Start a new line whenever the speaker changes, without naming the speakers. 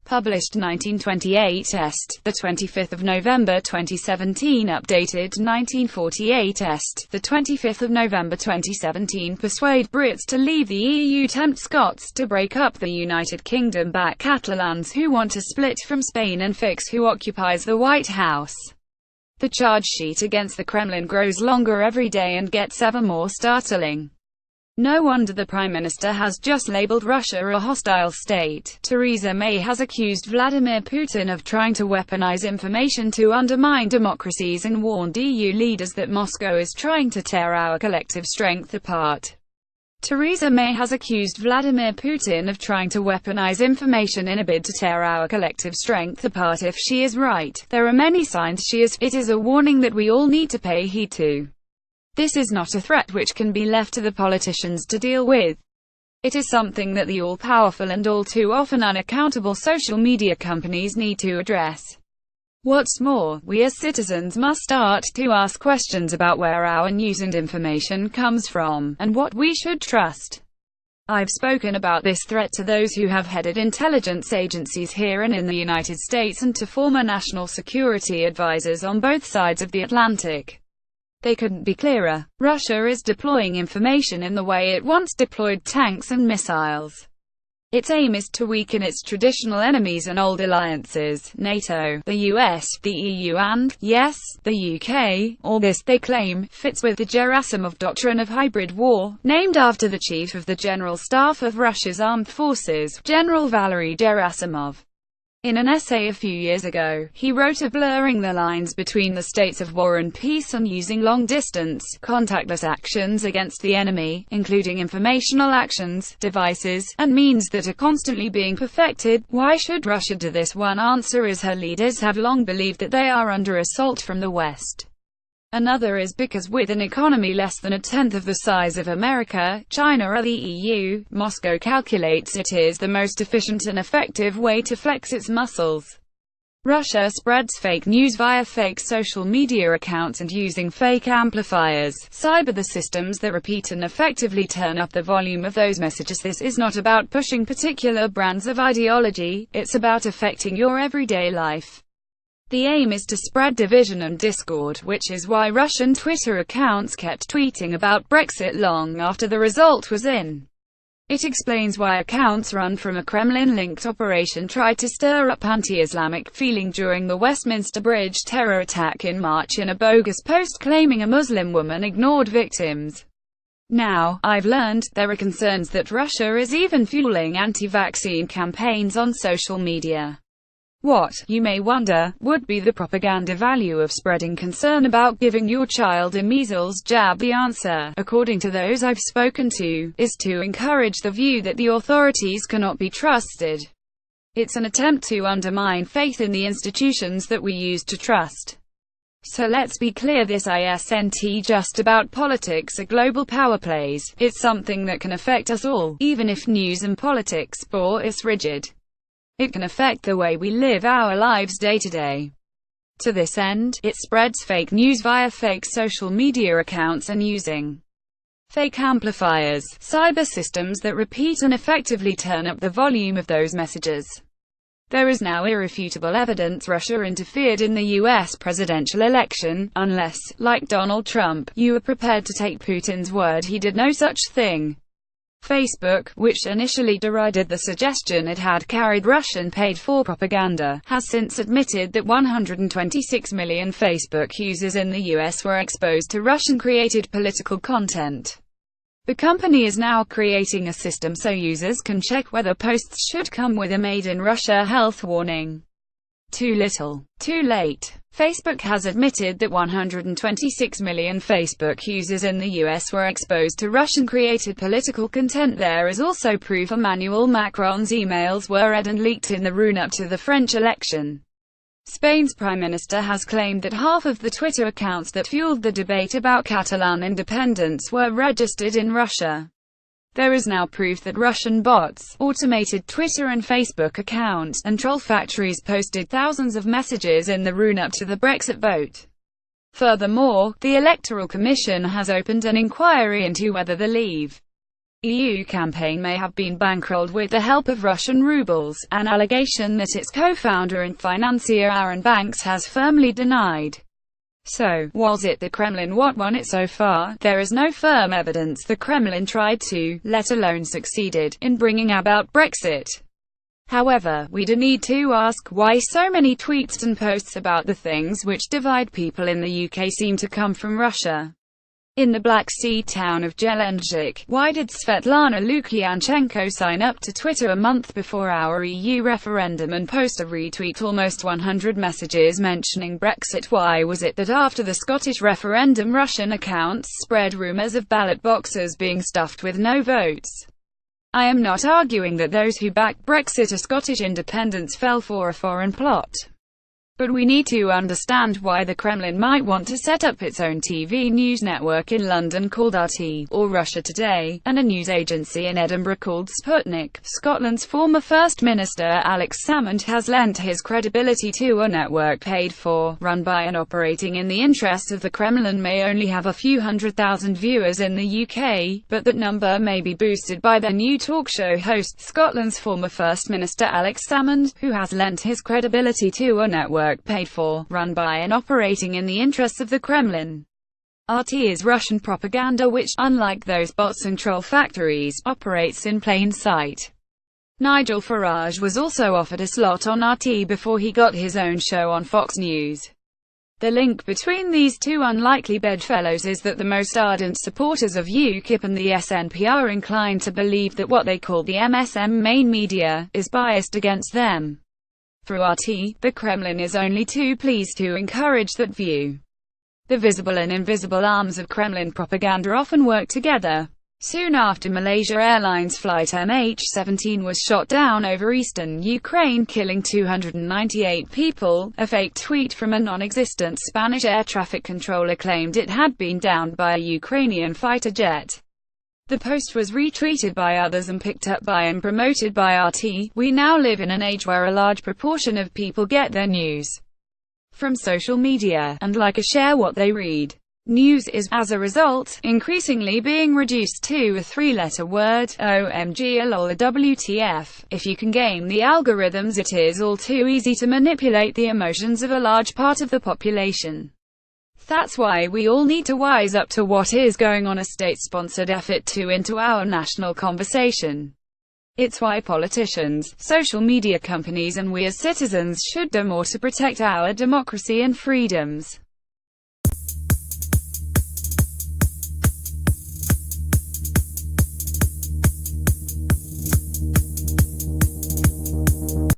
Published 1928 est. The 25th of November 2017. Updated 1948 est. The 25th of November 2017. Persuade Brits to leave the EU. Tempt Scots to break up the United Kingdom. Back Catalans who want to split from Spain, and fix who occupies the White House. The charge sheet against the Kremlin grows longer every day and gets ever more startling. No wonder the Prime Minister has just labelled Russia a hostile state. Theresa May has accused Vladimir Putin of trying to weaponize information to undermine democracies and warned EU leaders that Moscow is trying to tear our collective strength apart. Theresa May has accused Vladimir Putin of trying to weaponize information in a bid to tear our collective strength apart. If she is right, there are many signs she is. It is a warning that we all need to pay heed to. This is not a threat which can be left to the politicians to deal with. It is something that the all-powerful and all too often unaccountable social media companies need to address. What's more, we as citizens must start to ask questions about where our news and information comes from, and what we should trust. I've spoken about this threat to those who have headed intelligence agencies here and in the United States, and to former national security advisors on both sides of the Atlantic. They couldn't be clearer. Russia is deploying information in the way it once deployed tanks and missiles. Its aim is to weaken its traditional enemies and old alliances, NATO, the US, the EU and, yes, the UK. All this, they claim, fits with the Gerasimov doctrine of hybrid war, named after the chief of the General Staff of Russia's armed forces, General Valery Gerasimov. In an essay a few years ago, he wrote of blurring the lines between the states of war and peace and using long-distance, contactless actions against the enemy, including informational actions, devices, and means that are constantly being perfected. Why should Russia do this? One answer is her leaders have long believed that they are under assault from the West. Another is because with an economy less than a tenth of the size of America, China or the EU, Moscow calculates it is the most efficient and effective way to flex its muscles. Russia spreads fake news via fake social media accounts and using fake amplifiers, cyber the systems that repeat and effectively turn up the volume of those messages. This is not about pushing particular brands of ideology, it's about affecting your everyday life. The aim is to spread division and discord, which is why Russian Twitter accounts kept tweeting about Brexit long after the result was in. It explains why accounts run from a Kremlin-linked operation tried to stir up anti-Islamic feeling during the Westminster Bridge terror attack in March in a bogus post claiming a Muslim woman ignored victims. Now, I've learned, there are concerns that Russia is even fueling anti-vaccine campaigns on social media. What, you may wonder, would be the propaganda value of spreading concern about giving your child a measles jab? The answer, according to those I've spoken to, is to encourage the view that the authorities cannot be trusted. It's an attempt to undermine faith in the institutions that we used to trust. So let's be clear, this isn't just about politics or global power plays, it's something that can affect us all, even if news and politics bore us rigid. It can affect the way we live our lives day to day. To this end, it spreads fake news via fake social media accounts and using fake amplifiers, cyber systems that repeat and effectively turn up the volume of those messages. There is now irrefutable evidence Russia interfered in the US presidential election, unless, like Donald Trump, you are prepared to take Putin's word he did no such thing. Facebook, which initially derided the suggestion it had carried Russian paid-for propaganda, has since admitted that 126 million Facebook users in the US were exposed to Russian-created political content. The company is now creating a system so users can check whether posts should come with a Made in Russia health warning. Too little, too late. Facebook has admitted that 126 million Facebook users in the US were exposed to Russian-created political content. There is also proof Emmanuel Macron's emails were read and leaked in the run-up to the French election. Spain's Prime Minister has claimed that half of the Twitter accounts that fueled the debate about Catalan independence were registered in Russia. There is now proof that Russian bots, automated Twitter and Facebook accounts, and troll factories posted thousands of messages in the run-up to the Brexit vote. Furthermore, the Electoral Commission has opened an inquiry into whether the Leave EU campaign may have been bankrolled with the help of Russian rubles, an allegation that its co-founder and financier Aaron Banks has firmly denied. So, was it the Kremlin what won it so far? There is no firm evidence the Kremlin tried to, let alone succeeded, in bringing about Brexit. However, we do need to ask why so many tweets and posts about the things which divide people in the UK seem to come from Russia. In the Black Sea town of Gelendzhik, why did Svetlana Lukyanchenko sign up to Twitter a month before our EU referendum and post a retweet almost 100 messages mentioning Brexit? Why was it that after the Scottish referendum Russian accounts spread rumours of ballot boxes being stuffed with no votes? I am not arguing that those who backed Brexit or Scottish independence fell for a foreign plot. But we need to understand why the Kremlin might want to set up its own TV news network in London called RT, or Russia Today, and a news agency in Edinburgh called Sputnik. Scotland's former First Minister Alex Salmond has lent his credibility to a network paid for, run by and operating in the interest of the Kremlin. May only have a few 100,000 viewers in the UK, but that number may be boosted by their new talk show host, Scotland's former First Minister Alex Salmond, who has lent his credibility to a network paid for, run by and operating in the interests of the Kremlin. RT is Russian propaganda which, unlike those bots and troll factories, operates in plain sight. Nigel Farage was also offered a slot on RT before he got his own show on Fox News. The link between these two unlikely bedfellows is that the most ardent supporters of UKIP and the SNP are inclined to believe that what they call the MSM main media is biased against them. Through RT, the Kremlin is only too pleased to encourage that view. The visible and invisible arms of Kremlin propaganda often work together. Soon after Malaysia Airlines flight MH17 was shot down over eastern Ukraine, killing 298 people, a fake tweet from a non-existent Spanish air traffic controller claimed it had been downed by a Ukrainian fighter jet. The post was retweeted by others and picked up by and promoted by RT. We now live in an age where a large proportion of people get their news from social media, and like or share what they read. News is, as a result, increasingly being reduced to a three-letter word, OMG, lol, WTF. If you can game the algorithms, it is all too easy to manipulate the emotions of a large part of the population. That's why we all need to wise up to what is going on, a state-sponsored effort to into our national conversation. It's why politicians, social media companies and we as citizens should do more to protect our democracy and freedoms.